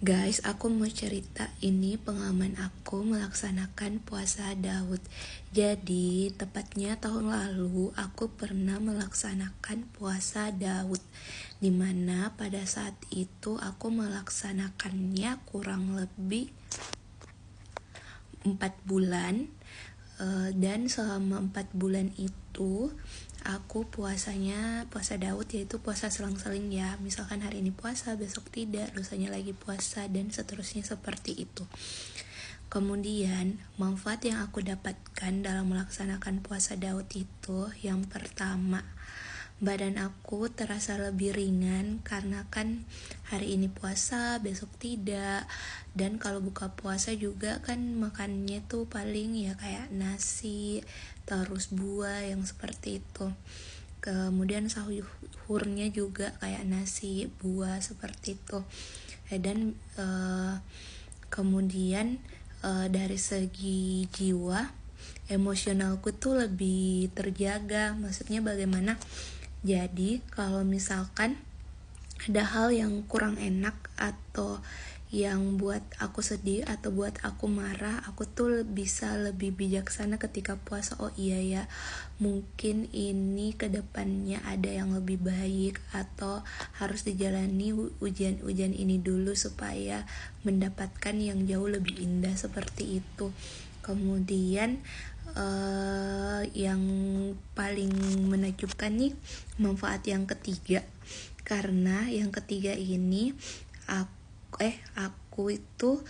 Guys, aku mau cerita ini pengalaman aku melaksanakan puasa Daud. Jadi, tepatnya tahun lalu aku pernah melaksanakan puasa Daud, dimana pada saat itu aku melaksanakannya kurang lebih 4 bulan. Dan selama 4 bulan itu aku puasa Daud, yaitu puasa selang-seling ya. Misalkan hari ini puasa, besok tidak, lusanya lagi puasa, dan seterusnya seperti itu. Kemudian manfaat yang aku dapatkan dalam melaksanakan puasa Daud itu, yang pertama, badan aku terasa lebih ringan karena kan hari ini puasa, besok tidak. Dan kalau buka puasa juga kan makannya tuh paling ya kayak nasi, terus buah yang seperti itu. Kemudian sahurnya juga kayak nasi, buah seperti itu. Dan kemudian dari segi jiwa, emosionalku tuh lebih terjaga. Maksudnya bagaimana? Jadi kalau misalkan ada hal yang kurang enak atau yang buat aku sedih atau buat aku marah, aku tuh bisa lebih bijaksana ketika puasa. Oh iya ya, mungkin ini kedepannya ada yang lebih baik, atau harus dijalani ujian-ujian ini dulu supaya mendapatkan yang jauh lebih indah, seperti itu. Kemudian yang paling menakjubkan nih, manfaat yang ketiga. Karena yang ketiga ini aku itu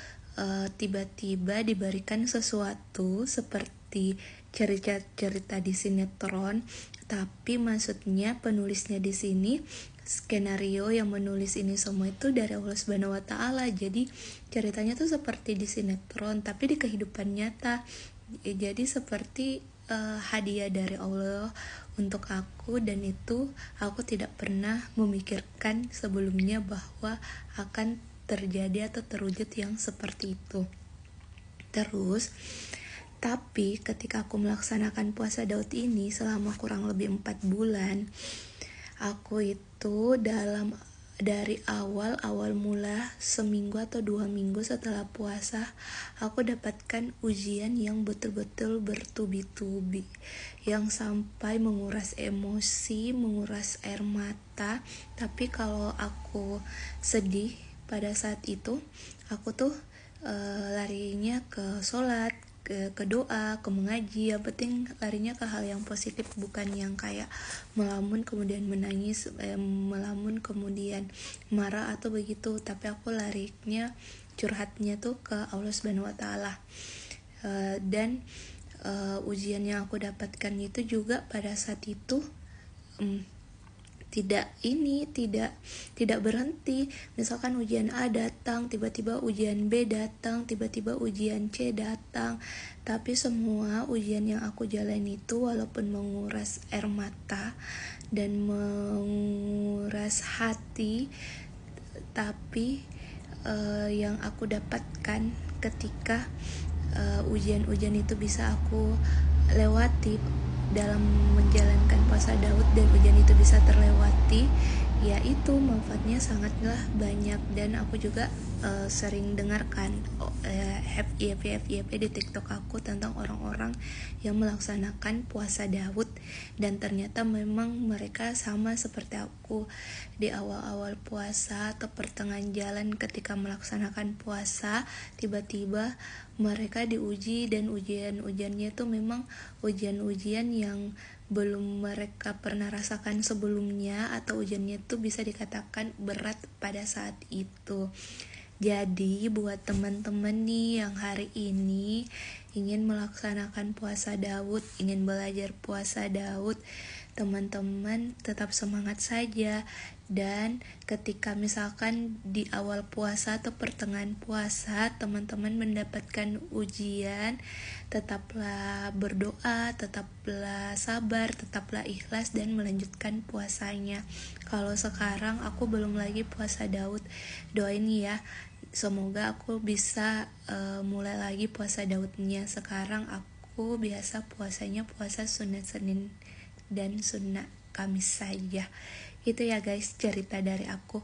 tiba-tiba diberikan sesuatu seperti cerita di sinetron, tapi maksudnya penulisnya di sini, skenario yang menulis ini semua itu dari Allah Subhanahu wa taala. Jadi ceritanya tuh seperti di sinetron tapi di kehidupan nyata. Jadi seperti hadiah dari Allah untuk aku, dan itu aku tidak pernah memikirkan sebelumnya bahwa akan terjadi atau terwujud yang seperti itu. Terus tapi ketika aku melaksanakan puasa Daud ini selama kurang lebih 4 bulan, aku itu dari awal mula seminggu atau 2 minggu setelah puasa, aku dapatkan ujian yang betul-betul bertubi-tubi, yang sampai menguras emosi, menguras air mata. Tapi kalau aku sedih pada saat itu, aku tuh larinya ke sholat, ke doa, ke mengaji. Yang penting larinya ke hal yang positif, bukan yang kayak melamun kemudian menangis, melamun kemudian marah atau begitu. Tapi aku larinya, curhatnya tuh ke Allah Subhanahu wa taala. Dan ujian yang aku dapatkan itu juga pada saat itu tidak berhenti. Misalkan ujian A datang, tiba-tiba ujian B datang, tiba-tiba ujian C datang. Tapi semua ujian yang aku jalani itu walaupun menguras air mata dan menguras hati, tapi yang aku dapatkan ketika ujian-ujian itu bisa aku lewati dalam menjalankan puasa Daud, dan ujian itu bisa terlewati, yaitu manfaatnya sangatlah banyak. Dan aku juga sering dengarkan FYP di TikTok aku tentang orang-orang yang melaksanakan puasa Daud, dan ternyata memang mereka sama seperti aku di awal-awal puasa atau pertengahan jalan ketika melaksanakan puasa. Tiba-tiba mereka diuji, dan ujian-ujiannya itu memang ujian-ujian yang belum mereka pernah rasakan sebelumnya, atau ujiannya itu bisa dikatakan berat pada saat itu. Jadi buat teman-teman nih yang hari ini ingin melaksanakan puasa Daud, ingin belajar puasa Daud, teman-teman tetap semangat saja. Dan ketika misalkan di awal puasa atau pertengahan puasa teman-teman mendapatkan ujian, tetaplah berdoa, tetaplah sabar, tetaplah ikhlas, dan melanjutkan puasanya. Kalau sekarang aku belum lagi puasa Daud, doain ya, semoga aku bisa mulai lagi puasa Daudnya. Sekarang aku biasa puasanya puasa sunat Senin dan sunat Kamis saja. Itu ya guys, cerita dari aku.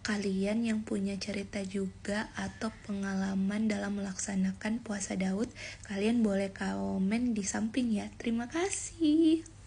kalian yang punya cerita juga atau pengalaman dalam melaksanakan puasa Daud, kalian boleh komen di samping ya. Terima kasih.